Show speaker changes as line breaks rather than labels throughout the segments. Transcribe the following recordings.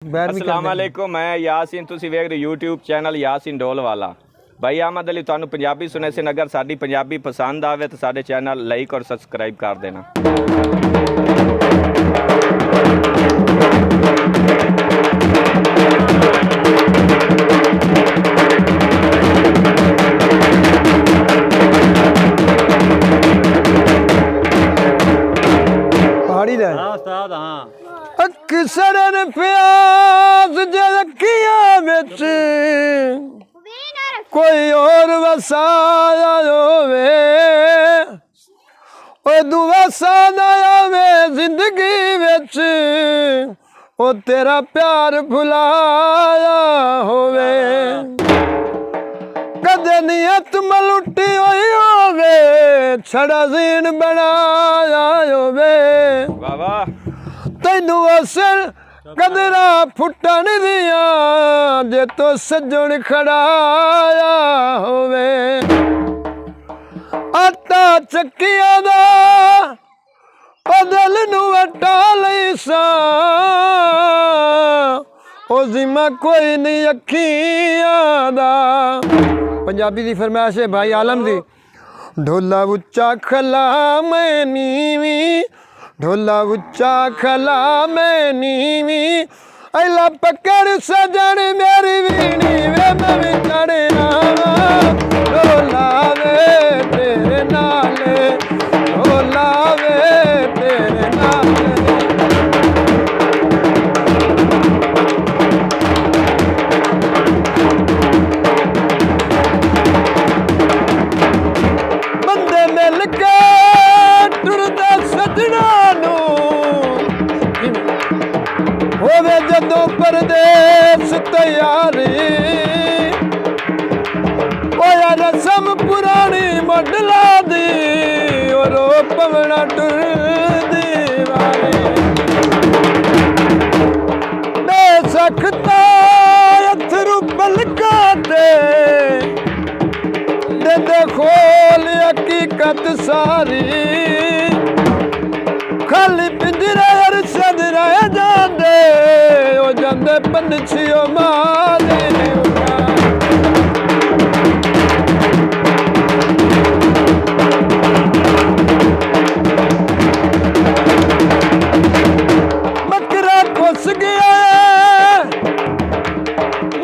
अस्सलाम वालेकुम, मैं यासीन, तुसी वेख रहे यूट्यूब चैनल यासीन डोल वाला। भाई अहमद अली तुहानू पंजाबी सुने सन, अगर साडी पंजाबी पसंद आवे तो साडे चैनल लाइक और सब्सक्राइब कर देना।
पहाड़ी दे
हाँ उस्ताद हाँ
अक्सरन प्यास जलकियां बिच कोई और वसाया होवे ओ दुआ साया वे जिंदगी बिच ओ तेरा प्यार भुलाया होवे कदे नियत मलुटी होई होवे छड़ा जीन बनाया होवे
वाह वाह।
तैनू असर कदरा फुटन दिया जे तो सजन खड़ाया होवे आटा चक्किया दा बदल नू अटा लई सा ओ जिम्मा कोई नहीं अखियां दा। पंजाबी दी फरमाइश है भाई आलम दी। ढोला उच्चा खला मैं नीवी ढोला उच्चा खला मैं नीवी अला पकड़ सजन मेरी वीणी वे मैं भी चढ़े ढोला वे तेरे नाले ढोला वे तेरे नाले। बंदे मिल के टुरदे सजना होवे जदों परदेस तैयारी ओया रसम पुरानी मडला दी और पवना टुरदी वाली बेसखता अथरू पलका दे खोल हकीकत सारी खाली पिंजरे अरशद रह जांदे ओ जांदे पंछियों मारे मकरा घुस गया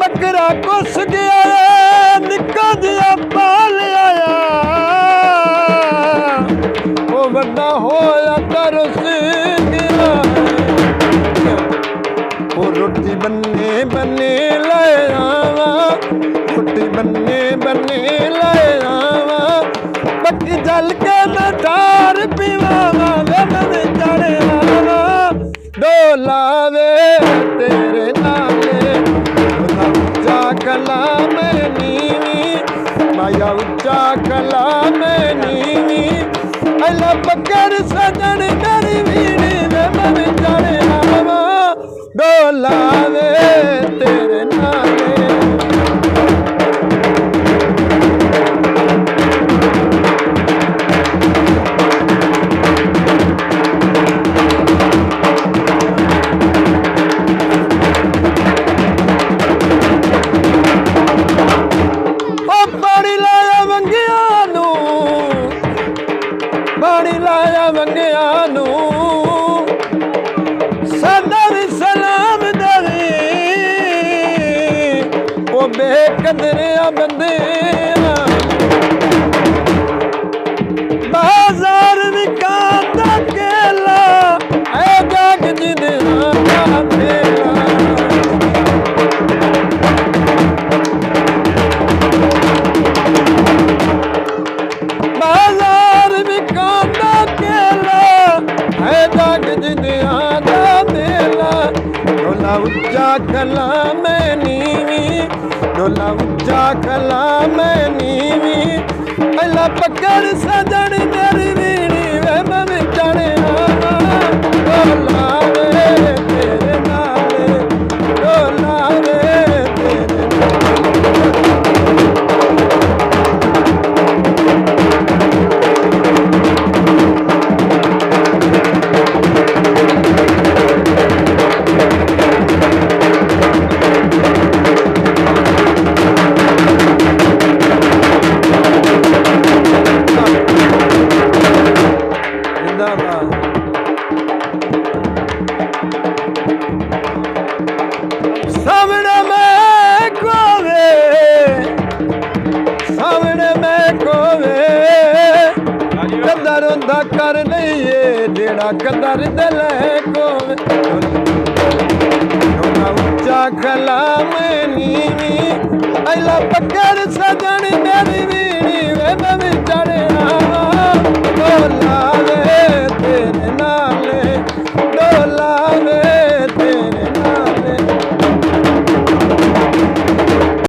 मकरा घुस गया निक्का जिहा पाल आया ओ बड़ा होया तरस गया ओ रोटी बन्ने बन्ने लाए आवा रोटी बन्ने बन्ने लाए आवा पक्की जल के मैं ठार पीवावा वे मैं चढ़े आवा डोला वे तेरे नाले ढोला उच्चा कला में नीवी माया उच्चा कला में नीवी अला पकड़ सजन मेरी वीणी वे मैं भी चढ़े आवा डोला वे तेरे नाले। पानी लाया वंगिया नू पानी लाया वंगिया नू सादा भी सलाम दवी ओ बेकदरिया बंदे बाजार विकाता केला ऐ जाग जिदे बाजार विकाता केला है जाग जिदिया दा मेला ढोला उच्चा खला मैं नीवी ढोला उच्चा खला मैं नीवी अला पकड़ सजन मेरी वीणी वे मैं भी चढ़े ढोला वे तेरे नाले ढोला वे तेरे नाले। ਕਦਰ ਉਹਦਾ ਕਰ ਲਈਏ ਜਿਹੜਾ ਕਦਰ ਦੇ ਲੈ ਕੋਵੇ ਢੋਲਾ ਉੱਚਾ ਖਲਾ ਮੈਂ ਨੀਵੀਂ ਐਲਾ ਪੱਕੜ ਸਜਣ ਮੇਰੀ ਵੀ